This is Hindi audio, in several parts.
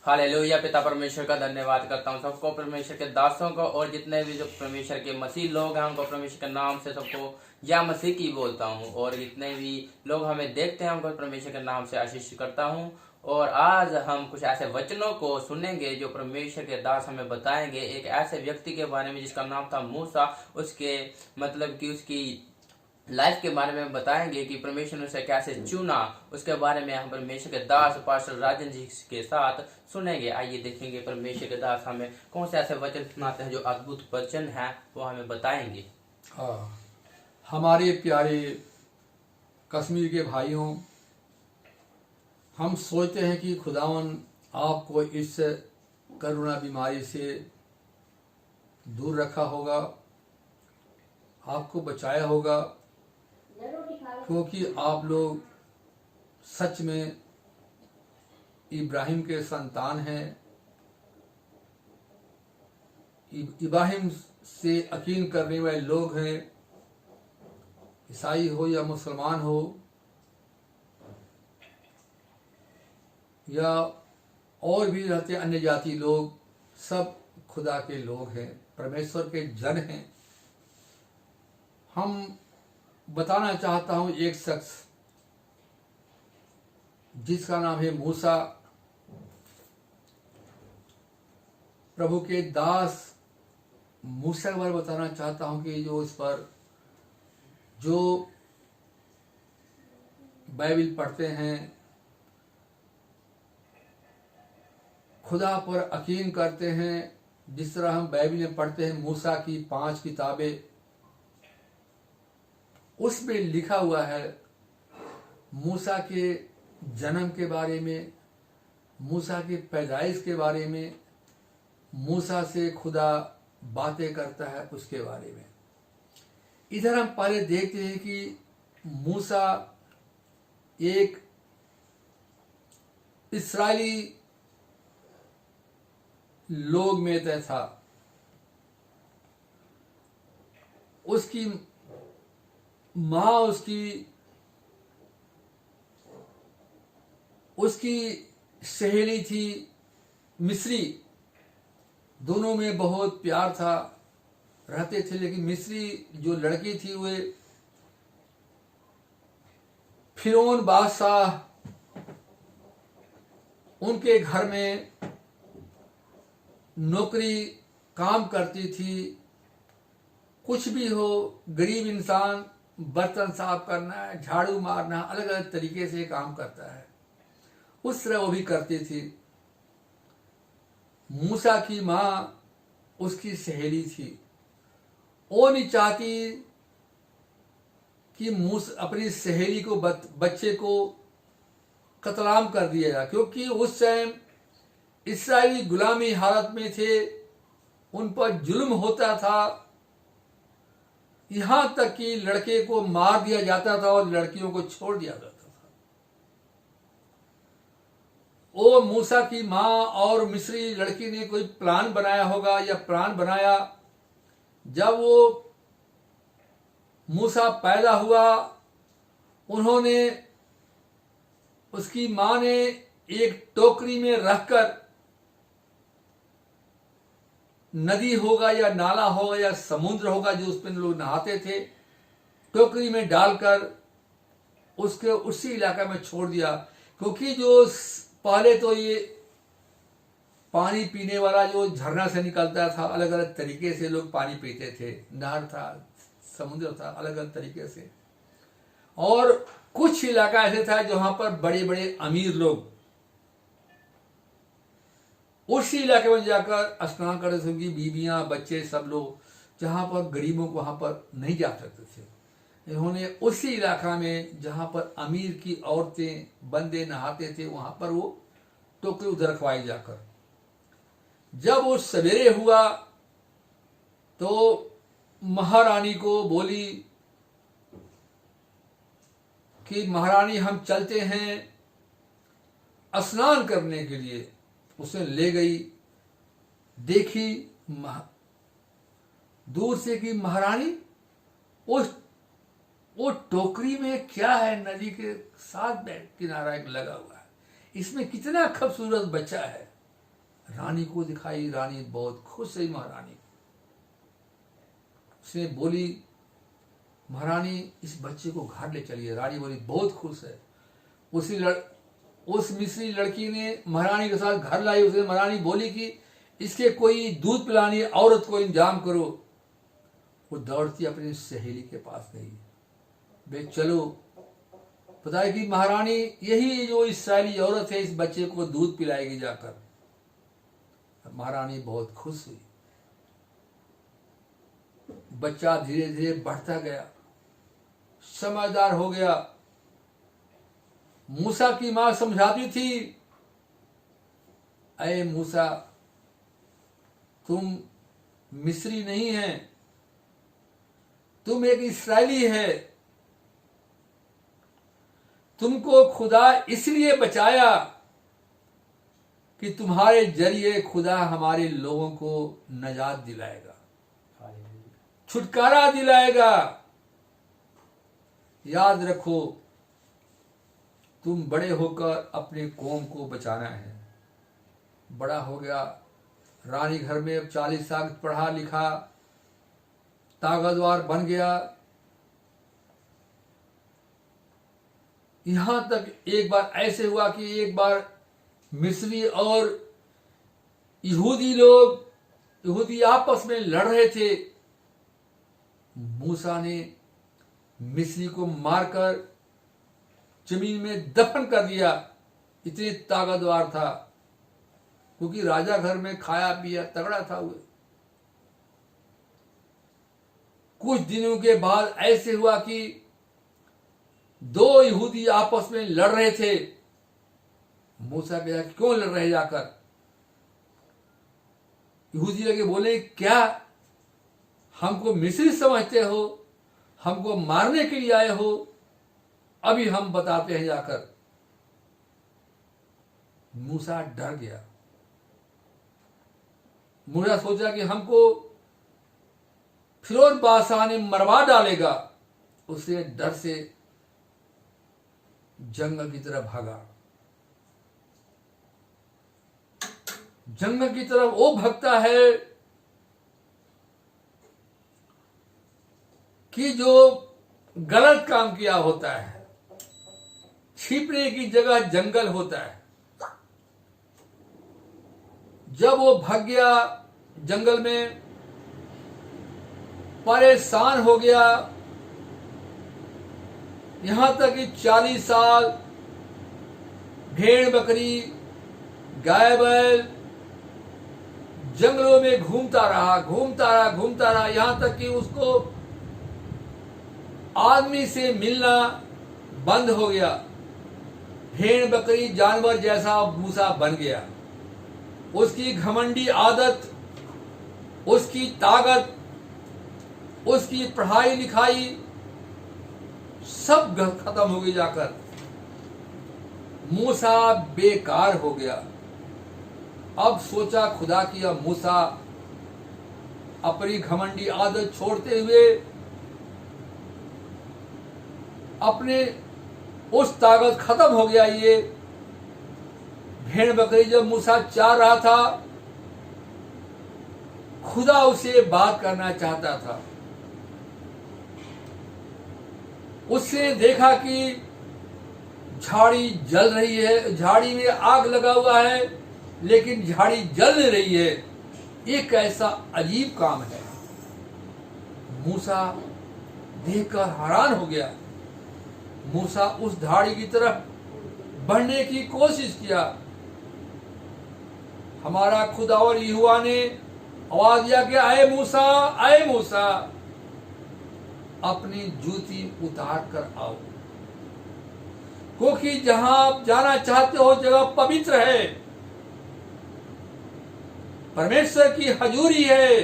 हालेलुया। पिता परमेश्वर का धन्यवाद करता हूँ सबको, परमेश्वर के दासों को और जितने भी जो परमेश्वर के मसीह लोग हैं उनको परमेश्वर के नाम से सबको या मसीह की बोलता हूँ। और जितने भी लोग हमें देखते हैं उनको परमेश्वर के नाम से आशीष करता हूँ। और आज हम कुछ ऐसे वचनों को सुनेंगे जो परमेश्वर के दास हमें बताएंगे एक ऐसे व्यक्ति के बारे में जिसका नाम था मूसा। उसके मतलब कि उसकी लाइफ के बारे में बताएंगे कि परमेश्वर ने उसे कैसे चुना। उसके बारे में हम परमेश्वर के दास पास्टर राजन जी के साथ सुनेंगे। आइए देखेंगे परमेश्वर के दास हमें कौन से ऐसे वचन सुनाते हैं जो अद्भुत वचन है वो हमें बताएंगे। हमारे प्यारे कश्मीर के भाइयों, हम सोचते हैं कि खुदावन आपको इस कोरोना बीमारी से दूर रखा होगा, आपको बचाया होगा, क्योंकि आप लोग सच में इब्राहिम के संतान हैं। इब्राहिम से यकीन करने वाले लोग हैं, ईसाई हो या मुसलमान हो या और भी रहते अन्य जाति लोग, सब खुदा के लोग हैं, परमेश्वर के जन हैं। हम बताना चाहता हूं एक शख्स जिसका नाम है मूसा। प्रभु के दास मूसा के बारे में बताना चाहता हूं कि जो इस पर जो बाइबल पढ़ते हैं, खुदा पर यकीन करते हैं, जिस तरह हम बाइबल में पढ़ते हैं मूसा की 5 किताबें, उसमें लिखा हुआ है मूसा के जन्म के बारे में, मूसा की पैदाइश के बारे में, मूसा से खुदा बातें करता है उसके बारे में। इधर हम पहले देखते हैं कि मूसा एक इस्राएली लोग में से था। उसकी माँ उसकी सहेली थी मिस्री। दोनों में बहुत प्यार था, रहते थे। लेकिन मिस्री जो लड़की थी वे फिरौन बादशाह उनके घर में नौकरी काम करती थी। कुछ भी हो, गरीब इंसान बर्तन साफ करना है, झाड़ू मारना, अलग अलग तरीके से काम करता है, उस तरह वो भी करती थी। मूसा की माँ उसकी सहेली थी। वो नहीं चाहती कि अपनी सहेली को बच्चे को कत्लाम कर दिया जाए, क्योंकि उस टाइम इस्राएली गुलामी हालत में थे, उन पर जुल्म होता था। यहां तक कि लड़के को मार दिया जाता था और लड़कियों को छोड़ दिया जाता था। वो मूसा की माँ और मिस्री लड़की ने कोई प्लान बनाया होगा या प्लान बनाया। जब वो मूसा पैदा हुआ, उन्होंने उसकी माँ ने एक टोकरी में रखकर, नदी होगा या नाला होगा या समुद्र होगा जो उसमें लोग नहाते थे, टोकरी में डालकर उसके उसी इलाके में छोड़ दिया। क्योंकि जो पहले तो ये पानी पीने वाला जो झरना से निकलता था, अलग अलग तरीके से लोग पानी पीते थे, नहर था, समुद्र था, अलग अलग तरीके से। और कुछ इलाका ऐसे था जहां पर बड़े बड़े अमीर लोग उसी इलाके में जाकर स्नान करते थे, उनकी बीबियां, बच्चे, सब लोग। जहां पर गरीबों को वहां पर नहीं जा सकते थे, इन्होंने उसी इलाका में जहां पर अमीर की औरतें, बंदे नहाते थे, वहां पर वो टोकरी उधर रखवाई जाकर। जब वो सवेरे हुआ तो महारानी को बोली कि महारानी हम चलते हैं स्नान करने के लिए। उसे ले गई, देखी दूर से कि महारानी वो टोकरी में क्या है, नदी के साथ किनारा एक लगा हुआ है, इसमें कितना खूबसूरत बच्चा है। रानी को दिखाई। रानी बहुत खुश हुई महारानी। उसने बोली, महारानी इस बच्चे को घर ले चलिए। रानी बोली बहुत खुश है। उस मिस्री लड़की ने महारानी के साथ घर लाई। उसने महारानी बोली कि इसके कोई दूध पिलानी औरत को इंतजाम करो। वो दौड़ती अपनी सहेली के पास गई। बे चलो, पता है कि महारानी यही जो इस्राएली औरत है इस बच्चे को दूध पिलाएगी जाकर। महारानी बहुत खुश हुई। बच्चा धीरे धीरे बढ़ता गया, समझदार हो गया। मूसा की मां समझाती थी, अरे मूसा तुम मिस्री नहीं है, तुम एक इस्राएली है। तुमको खुदा इसलिए बचाया कि तुम्हारे जरिए खुदा हमारे लोगों को नजात दिलाएगा, छुटकारा दिलाएगा। याद रखो, तुम बड़े होकर अपने कौम को बचाना है। बड़ा हो गया, रानी घर में अब 40 साल पढ़ा लिखा, ताकतवर बन गया। यहां तक एक बार ऐसे हुआ कि एक बार मिस्री और यहूदी आपस में लड़ रहे थे। मूसा ने मिस्री को मारकर जमीन में दफन कर दिया। इतनी ताकतवर था, क्योंकि राजा घर में खाया पिया तगड़ा था वो। कुछ दिनों के बाद ऐसे हुआ कि 2 यहूदी आपस में लड़ रहे थे। मूसा कहा क्यों लड़ रहे जाकर? यहूदी लगे बोले, क्या हमको मिस्री समझते हो? हमको मारने के लिए आए हो? अभी हम बताते हैं जाकर। मूसा डर गया। मूसा सोचा कि हमको फिरौन बादशाह ने मरवा डालेगा। उससे डर से जंगल की तरफ भागा। जंगल की तरफ वो भगता है कि जो गलत काम किया होता है। छिपने की जगह जंगल होता है। जब वो भाग गया जंगल में, परेशान हो गया। यहां तक कि 40 साल भेड़ बकरी गाय बैल जंगलों में घूमता रहा। यहां तक कि उसको आदमी से मिलना बंद हो गया। भेड़ बकरी जानवर जैसा मूसा बन गया। उसकी घमंडी आदत, उसकी ताकत, उसकी पढ़ाई लिखाई सब खत्म हो गई जाकर। मूसा बेकार हो गया। अब सोचा खुदा की, अब मूसा अपनी घमंडी आदत छोड़ते हुए अपने उस ताकत खत्म हो गया। ये भेड़ बकरी जब मूसा चाह रहा था, खुदा उसे बात करना चाहता था। उसने देखा कि झाड़ी जल रही है, झाड़ी में आग लगा हुआ है, लेकिन झाड़ी जल नहीं रही है। ये कैसा अजीब काम है। मूसा देखकर हैरान हो गया। मूसा उस झाड़ी की तरफ बढ़ने की कोशिश किया। हमारा खुदावर यहोवा ने आवाज दिया कि आए मूसा, आए मूसा, अपनी जूती उतार कर आओ, क्योंकि जहां आप जाना चाहते हो जगह पवित्र है, परमेश्वर की हजूरी है,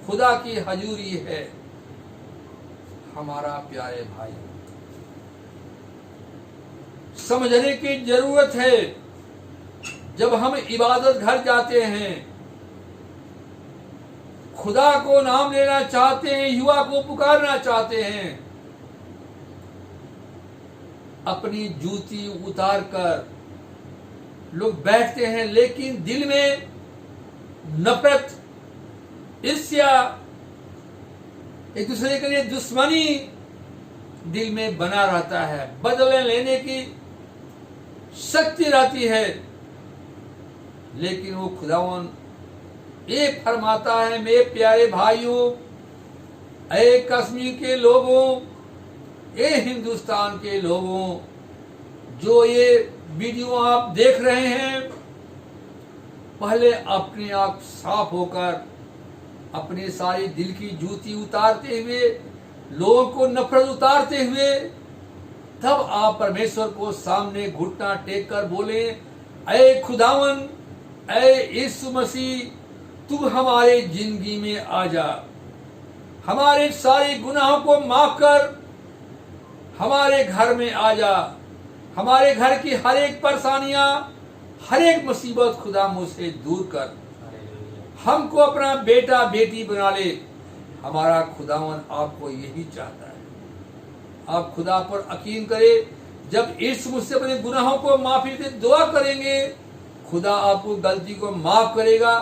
खुदा की हजूरी है। हमारा प्यारे भाई, समझने की जरूरत है। जब हम इबादत घर जाते हैं, खुदा को नाम लेना चाहते हैं, युवा को पुकारना चाहते हैं, अपनी जूती उतार कर लोग बैठते हैं, लेकिन दिल में नफरत, ईर्ष्या, एक दूसरे के लिए दुश्मनी दिल में बना रहता है। बदले लेने की शक्ति रहती है, लेकिन वो खुदावन ये फरमाता है, मेरे प्यारे भाइयों, ए कश्मीर के लोगों, ए हिंदुस्तान के लोगों, जो ये वीडियो आप देख रहे हैं, पहले अपने आप साफ होकर अपने सारी दिल की जूती उतारते हुए, लोगों को नफरत उतारते हुए, तब आप परमेश्वर को सामने घुटना टेक कर बोले, ऐ खुदावन, ऐ यीशु मसीह, तू हमारे जिंदगी में आ जा, हमारे सारे गुनाहों को माफ कर, हमारे घर में आ जा, हमारे घर की हर एक परेशानियां, हर एक मुसीबत खुदा मुझसे दूर कर, हमको अपना बेटा बेटी बना ले। हमारा खुदावन आपको यही चाहता है। आप खुदा पर यकीन करें, जब यीशु मुझसे अपने गुनाहों को माफी से दुआ करेंगे, खुदा आपको गलती को माफ करेगा,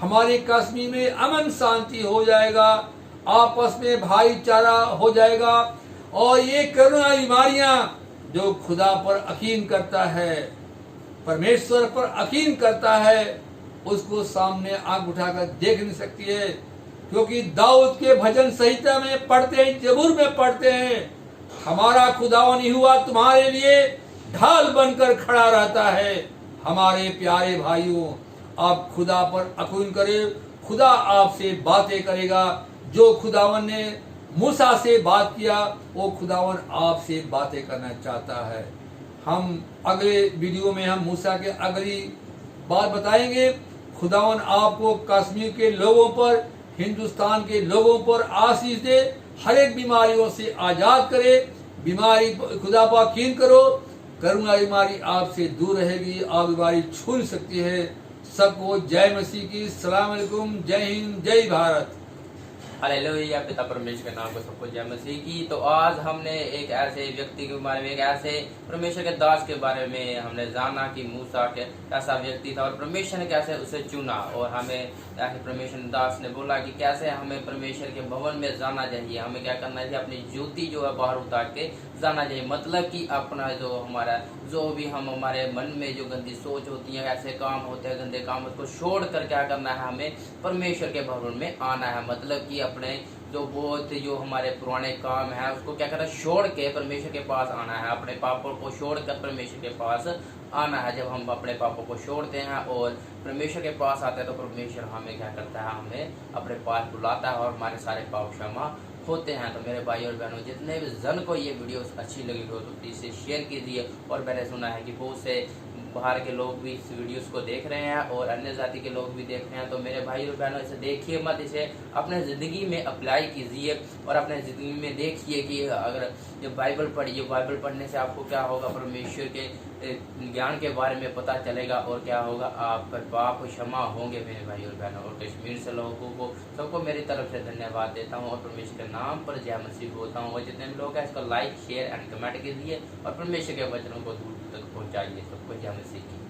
हमारे कश्मीर में अमन शांति हो जाएगा, आपस में भाईचारा हो जाएगा, और ये कोरोना बीमारियां जो खुदा पर यकीन करता है, परमेश्वर पर यकीन करता है, उसको सामने आंख उठाकर देख नहीं सकती है। क्योंकि दाऊद के भजन संहिता में पढ़ते हैं, जबूर में पढ़ते हैं, हमारा खुदावन यहोवा तुम्हारे लिए ढाल बनकर खड़ा रहता है। हमारे प्यारे भाइयों, आप खुदा पर यकीन करें, खुदा आपसे बातें करेगा। जो खुदावन ने मूसा से बात किया, वो खुदावन आपसे बातें करना चाहता है। हम अगले वीडियो में हम मूसा के अगली बात बताएंगे। खुदावन आपको कश्मीर के लोगों पर, हिंदुस्तान के लोगों पर आशीष दे, हर एक बीमारियों से आजाद करे। बीमारी खुदा पर यकीन करो, करुणा बीमारी आपसे दूर रहेगी, आप बीमारी छू सकती है। सबको जय मसीह की, सलाम अलैकुम, जय हिंद, जय भारत। हालेलुया, पिता परमेश्वर के नाम को सबको जय मसीह की। तो आज हमने एक ऐसे व्यक्ति के बारे में, एक ऐसे परमेश्वर के दास के बारे में हमने जाना कि मूसा के कैसा व्यक्ति था और परमेश्वर ने कैसे उसे चुना, और हमें ऐसे परमेश्वर दास ने बोला कि कैसे हमें परमेश्वर के भवन में जाना चाहिए, हमें क्या करना चाहिए, अपनी ज्योति जो है बाहर उतार के जाना चाहिए। मतलब कि अपना जो हमारा जो भी हम हमारे मन में जो गंदी सोच होती है, ऐसे काम होते हैं गंदे काम, उसको छोड़ कर क्या करना है, हमें परमेश्वर के भवन में आना है। मतलब कि अपने जो बहुत जो हमारे पुराने काम है उसको क्या करना है, छोड़ के परमेश्वर के पास आना है। अपने पापों को छोड़ कर परमेश्वर के पास आना है। जब हम अपने पापों को छोड़ते हैं और परमेश्वर के पास आते हैं, तो परमेश्वर हमें क्या करता है, हमें अपने पास बुलाता है और हमारे सारे पाप क्षमा होते हैं। तो मेरे भाई और बहनों, जितने भी जन को ये वीडियो अच्छी लगी हो तो प्लीज इसे शेयर कीजिए। और मैंने सुना है कि बहुत से बाहर के लोग भी इस वीडियोस को देख रहे हैं और अन्य जाति के लोग भी देख रहे हैं। तो मेरे भाई और बहनों, इसे देखिए मत, इसे अपने ज़िंदगी में अप्लाई कीजिए और अपने ज़िंदगी में देखिए कि अगर जब बाइबल पढ़िए, बाइबल पढ़ने से आपको क्या होगा, परमेश्वर के ज्ञान के बारे में पता चलेगा और क्या होगा, आप पर पाप क्षमा होंगे मेरे भाई और बहनों। और कश्मीर से लोगों को सबको मेरी तरफ से धन्यवाद देता हूँ और परमेश्वर के नाम पर जय मसीह बोलता हूँ। और जितने भी लोग हैं इसको लाइक, शेयर एंड कमेंट कीजिए और परमेश्वर के वचनों को दूर तक पहुँचाइए। सबको जय मसीह की।